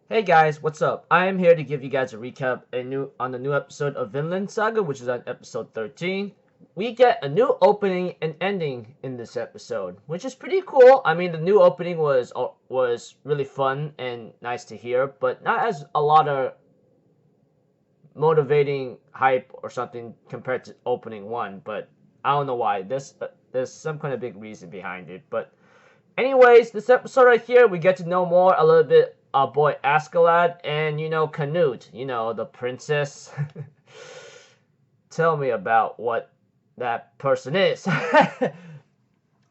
Hey guys, what's up? I am here to give you guys a recap on the new episode of Vinland Saga, which is on episode 13. We get a new opening and ending in this episode, which is pretty cool. I mean, the new opening was really fun and nice to hear, but not as a lot of motivating hype or something compared to opening one. But I don't know why. There's some kind of big reason behind it, but anyways, this episode right here, we get to know more a little bit our boy Askeladd and Canute, the princess. Tell me about what that person is.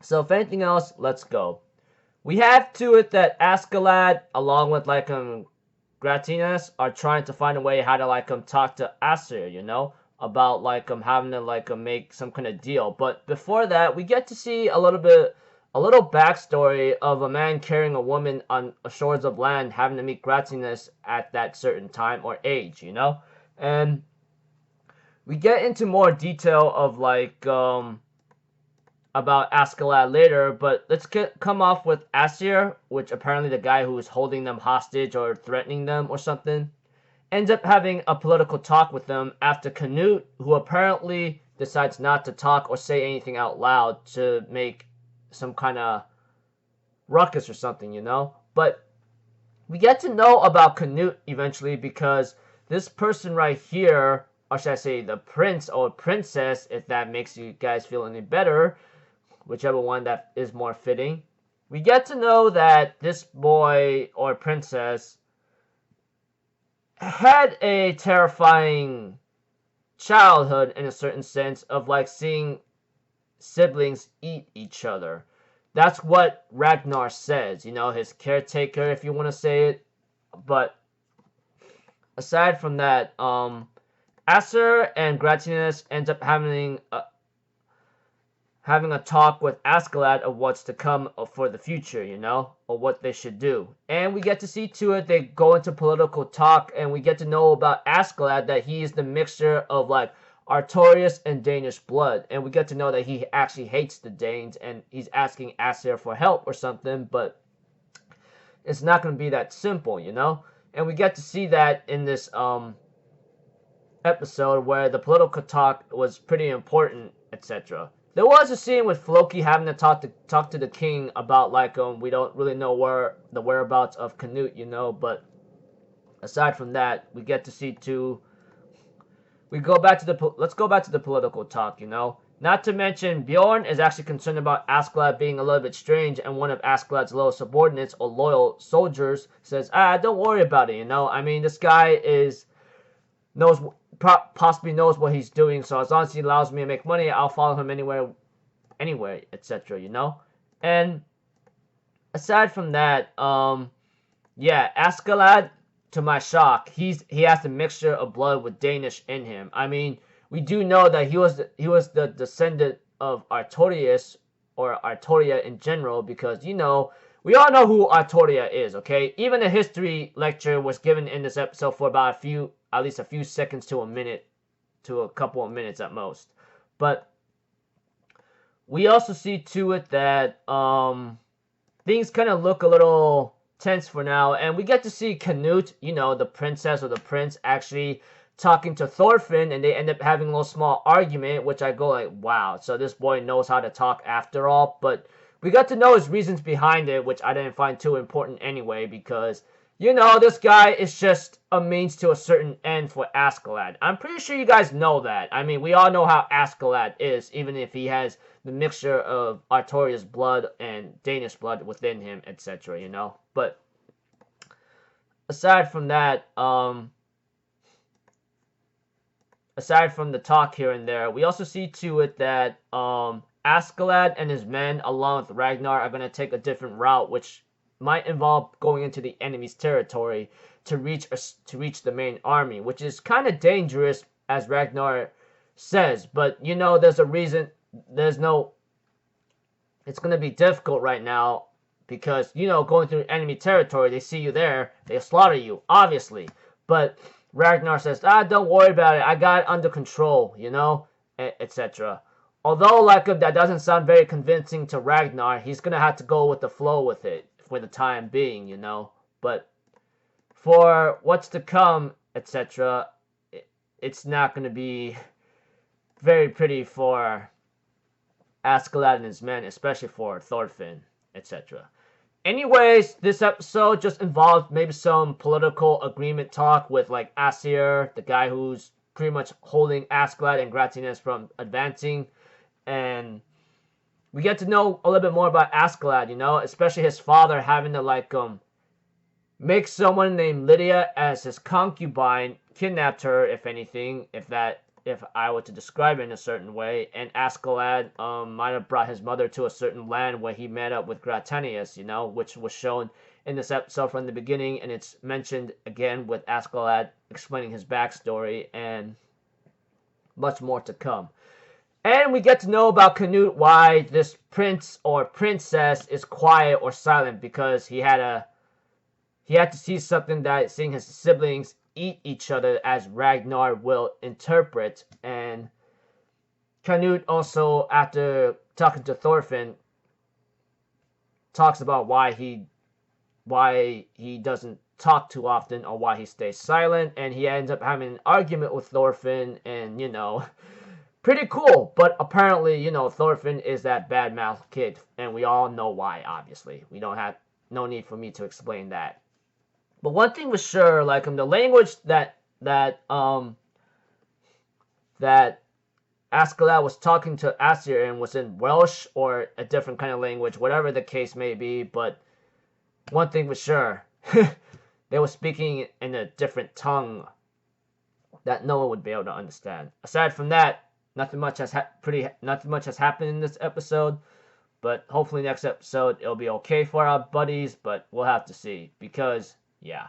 So if anything else, let's go. We have to it that Askeladd, along with Gratinas, are trying to find a way how to talk to Aesir, about having to make some kind of deal. But before that, we get to see a little backstory of a man carrying a woman on shores of land having to meet Gratinas at that certain time or age, and we get into more detail of about Askeladd later, but let's come off with Aesir, which apparently the guy who is holding them hostage or threatening them or something, ends up having a political talk with them after Canute, who apparently decides not to talk or say anything out loud to make some kind of ruckus or something. But we get to know about Canute eventually because this person right here, or should I say the prince or princess, if that makes you guys feel any better, whichever one that is more fitting. We get to know that this boy or princess had a terrifying childhood in a certain sense of seeing siblings eat each other. That's what Ragnar says, his caretaker, if you want to say it. But aside from that, Aesir and Gratianus ends up having a talk with Askeladd of what's to come for the future, or what they should do. And we get to see to it, they go into political talk, and we get to know about Askeladd that he is the mixture of Artorias and Danish blood. And we get to know that he actually hates the Danes, and he's asking Aesir for help or something, but it's not going to be that simple, And we get to see that in this episode where the political talk was pretty important, etc. There was a scene with Floki having to talk to the king about we don't really know where the whereabouts of Canute, but aside from that, we get to see too. Let's go back to the political talk, Not to mention Bjorn is actually concerned about Askeladd being a little bit strange, and one of Askeladd's loyal subordinates or loyal soldiers says, don't worry about it, I mean, this guy possibly knows what he's doing, so as long as he allows me to make money, I'll follow him anywhere, etc. And aside from that, Askeladd, to my shock, he has a mixture of blood with Danish in him. I mean, we do know that he was the descendant of Artorias or Artoria in general, because we all know who Artoria is, okay? Even a history lecture was given in this episode for about at least a few seconds to a minute, to a couple of minutes at most. But we also see to it that things kind of look a little tense for now, and we get to see Canute, the princess or the prince, actually talking to Thorfinn, and they end up having a little small argument, which I go wow, so this boy knows how to talk after all. But we got to know his reasons behind it, which I didn't find too important anyway, because this guy is just a means to a certain end for Askeladd. I'm pretty sure you guys know that. I mean, we all know how Askeladd is, even if he has the mixture of Artorias blood and Danish blood within him, etc., But aside from that, aside from the talk here and there, we also see to it that Askeladd and his men, along with Ragnar, are going to take a different route, which might involve going into the enemy's territory to reach the main army, which is kind of dangerous, as Ragnar says. But there's a reason. It's going to be difficult right now because going through enemy territory, they see you there, they slaughter you, obviously. But Ragnar says, don't worry about it, I got it under control, etc. Although that doesn't sound very convincing to Ragnar, he's gonna have to go with the flow with it for the time being, But for what's to come, etc., it's not going to be very pretty for Askeladd and his men, especially for Thorfinn, etc. Anyways, this episode just involved maybe some political agreement talk with like Aesir, the guy who's pretty much holding Askeladd and Gratinas from advancing, and we get to know a little bit more about Askeladd, you know, especially his father having to like make someone named Lydia as his concubine, kidnapped her, if anything, if I were to describe it in a certain way, and Askeladd might have brought his mother to a certain land where he met up with Gratanius, you know, which was shown in this episode from the beginning, and it's mentioned again with Askeladd explaining his backstory, and much more to come. And we get to know about Canute, why this prince or princess is quiet or silent, because he had to see something that seeing his siblings eat each other, as Ragnar will interpret. And Canute also, after talking to Thorfinn, talks about why he doesn't talk too often, or why he stays silent, and he ends up having an argument with Thorfinn, and you know, pretty cool. But apparently, you know, Thorfinn is that bad-mouthed kid, and we all know why. Obviously, we don't have no need for me to explain that. But one thing was sure, like the language that Askeladd was talking to Aesir in was in Welsh or a different kind of language, whatever the case may be. But one thing was sure, they were speaking in a different tongue that no one would be able to understand. Aside from that, nothing much has happened in this episode. But hopefully next episode it'll be okay for our buddies. But we'll have to see, because yeah.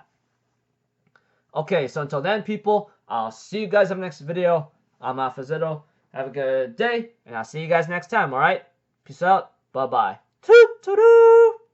Okay, so until then, people, I'll see you guys in the next video. I'm Alfazito. Have a good day, and I'll see you guys next time, alright? Peace out. Bye-bye. Toot-toot-toot!